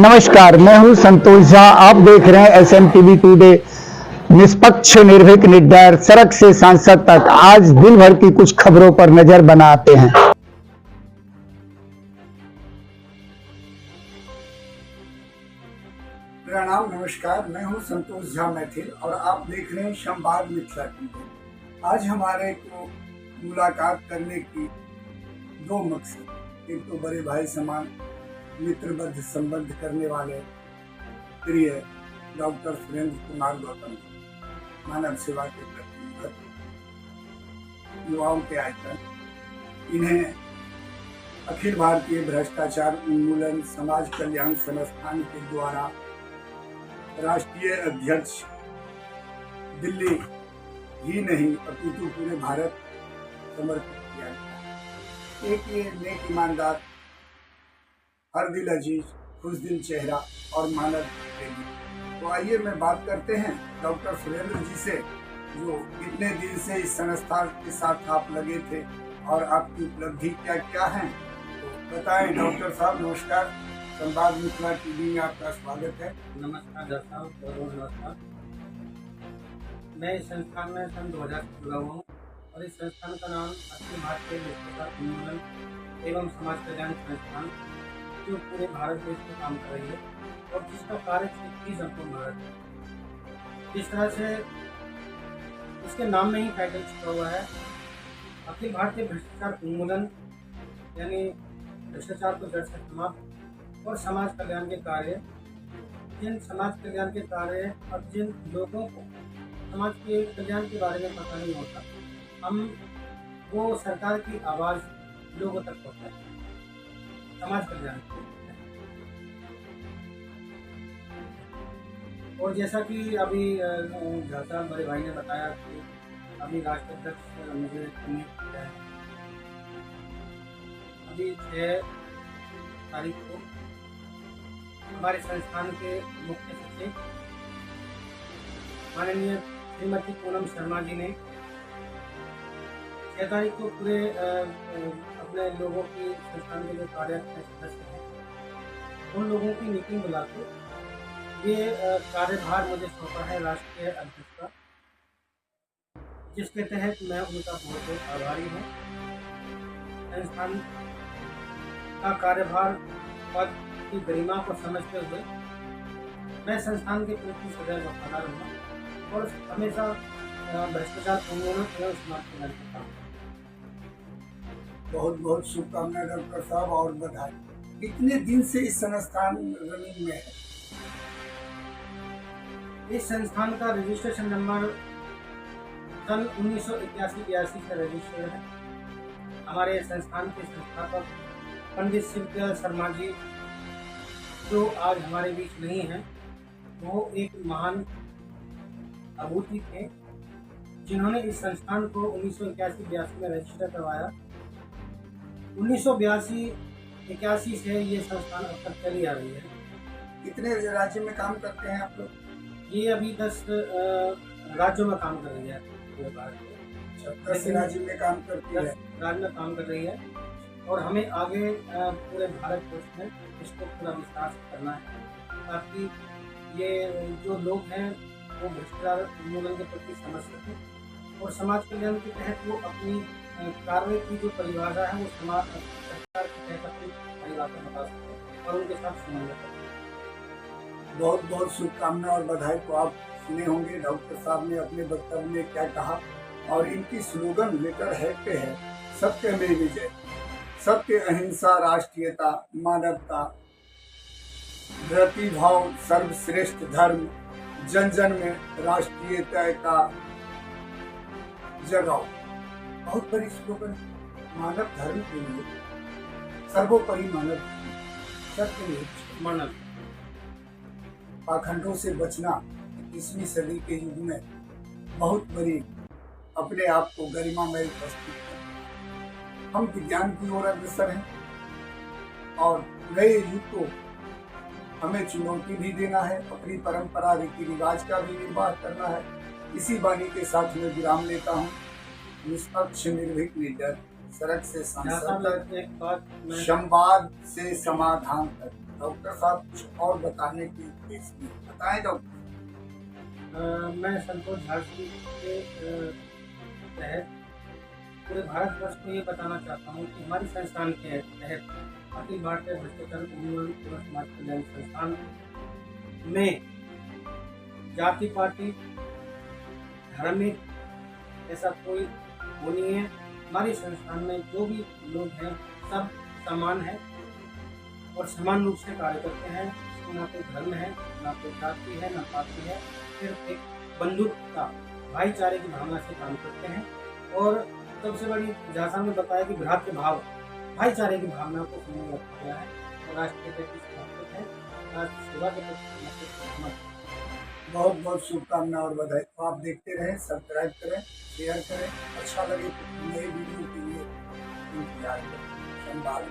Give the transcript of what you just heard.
नमस्कार, मैं हूं संतोष झा। आप देख रहे हैं SMTV टुडे। निष्पक्ष, निर्भीक, निडर, सड़क से सांसद तक। आज दिन भर की कुछ खबरों पर नजर बनाते हैं। मेरा नाम नमस्कार, मैं हूं संतोष झा मैथिल और आप देख रहे हैं संवाद मिथिला टीवी। आज हमारे को मुलाकात करने की दो मकसद। एक तो बड़े भाई समान मित्रबद्ध संबंध करने वाले प्रिय डॉक्टर सुरेंद्र कुमार गौतम, मानव सेवा के प्रति युवाओं के आइकन, इन्हें अखिल भारतीय भ्रष्टाचार उन्मूलन समाज कल्याण संस्थान के द्वारा राष्ट्रीय अध्यक्ष दिल्ली ही नहीं अपितु पूरे भारत समर्पित किया गया। एक ये नेक ईमानदार, हर दिल अजीज, खुश दिल चेहरा और मानव प्रेमी। तो आइए मैं बात करते हैं डॉक्टर सुरेंद्र जी से, जो इतने दिन से इस संस्था के साथ आप लगे थे और आपकी उपलब्धि क्या क्या है, तो बताएं। डॉक्टर साहब नमस्कार, संवाद मिथिला टीवी में आपका स्वागत है। नमस्कार डॉक्टर साहब, बहुत नमस्कार। मैं इस संस्थान में सन 2000 से जुड़ा हुआ हूँ और इस संस्थान का नाम अखिल भारतीय भ्रष्टाचार उन्मूलन एवं समाज कल्याण संस्थान, जो पूरे भारत देश में काम कर रही है और जिसका कार्य क्षेत्र ही संपूर्ण भारत है। जिस तरह से इसके नाम में ही टाइटल छुपा हुआ है, अखिल भारतीय भ्रष्टाचार उन्मूलन, यानी भ्रष्टाचार को जड़ से समाप्त और समाज कल्याण के कार्य। जिन समाज कल्याण के कार्य और जिन लोगों को समाज के कल्याण के बारे में पता नहीं होता, हम वो सरकार की आवाज़ लोगों तक पहुँचाते हैं, समाज कल्याण। और जैसा कि अभी झा साहब बड़े भाई ने बताया कि अभी राष्ट्राध्यक्ष मुझे नियुक्त किया है। अभी 6 तारीख को हमारे संस्थान के मुख्य सचिव माननीय श्रीमती पूनम शर्मा जी ने 6 तारीख को पूरे अपने लोगों की, संस्थान के जो कार्यरत सदस्य हैं, उन लोगों की मीटिंग बुलाकर ये कार्यभार मुझे सौंपा है राष्ट्रीय अध्यक्ष का, जिसके तहत मैं उनका बहुत बहुत आभारी हूँ। संस्थान का कार्यभार पद की गरिमा को समझते हुए मैं संस्थान के प्रति सदैव वफादार हूँ और हमेशा भ्रष्टाचार उन्मूलन एवं समाज कल्याण का काम। बहुत बहुत शुभकामनाएं डॉक्टर साहब और बधाई। कितने दिन से इस संस्थान रनिंग में है? इस संस्थान का रजिस्ट्रेशन नंबर सन 1981-82 से रजिस्टर्ड है। हमारे संस्थान के संस्थापक पंडित शिवदयाल शर्मा जी, जो आज हमारे बीच नहीं हैं, वो एक महान अभूति थे, जिन्होंने इस संस्थान को 1981-82 में रजिस्टर करवाया। 1982-81 से ये संस्थान अब तक चली आ रही है। कितने राज्य में काम करते हैं आप लोग? ये अभी 10 राज्यों में काम कर रही है पूरे भारत में। 10 राज्य में काम करती है। 10 राज्य में काम कर रही है और हमें आगे पूरे भारत वर्ष में इसको पूरा विस्तार से करना है, ताकि ये जो लोग हैं वो भ्रष्टाचार उन्मूलन के प्रति समझ सकें और समाज कल्याण के तहत वो अपनी कार्य की जो परिभाषा है वो समाज सरकार के तहत अपनी परिभाषा बता सकें और उनके साथ समन्वय करें। बहुत बहुत शुभकामनाएं और बधाई। को आप सुने होंगे डॉक्टर साहब ने अपने वक्तव्य में क्या कहा, और इनकी स्लोगन लेटर हेड पे है, सत्य में विजय, सत्य, अहिंसा, राष्ट्रीयता, मानवता, प्रतिभाव, सर्वश्रेष्ठ धर्म, जन जन में राष्ट्रीयता का जगाओ। बहुत बड़ी स्लोगन, मानव धर्म के लिए, सर्वोपरि मानव धर्म, सत्य में मानव पाखंडों से बचना 21वीं सदी के युग में बहुत बड़ी अपने आप को गरिमामय प्रस्तुत है। हम विज्ञान की ओर अग्रसर हैं और नए युग को हमें चुनौती भी देना है, अपनी परंपरा रीति रिवाज का भी निर्वाह करना है। इसी वाणी के साथ मैं विराम लेता हूँ। निष्पक्ष, निर्भीक, निडर, सड़क से सांसद तक, संवाद से समाधान तक। डॉक्टर साहब कुछ और बताने की पेश में बताएं डॉक्टर। मैं संतोष झारसी के तहत पूरे भारतवर्ष को ये बताना चाहता हूँ कि हमारी संस्थान के तहत अखिल भारतीय भ्रष्टाचार उन्मूलन एवं समाज कल्याण संस्थान में जाति पाति धार्मिक ऐसा कोई वो नहीं है। हमारी संस्थान में जो भी लोग हैं सब समान हैं और समान रूप से कार्य करते हैं। इसमें ना कोई धर्म है, ना कोई जाति है, ना पाति है, सिर्फ एक बंधुत्वता भाईचारे की भावना से काम करते हैं। और सबसे बड़ी जासा में बताया कि भ्रातृ भाव भाईचारे की भावना को समूह रखा गया है और राष्ट्र के प्रति समर्पित है, राष्ट्र सेवा के प्रति समर्पित है। बहुत बहुत शुभकामना और बधाई। तो आप देखते रहें, सब्सक्राइब करें, शेयर करें। अच्छा लगे तो नए वीडियो के लिए इंतजार करें। संवाद।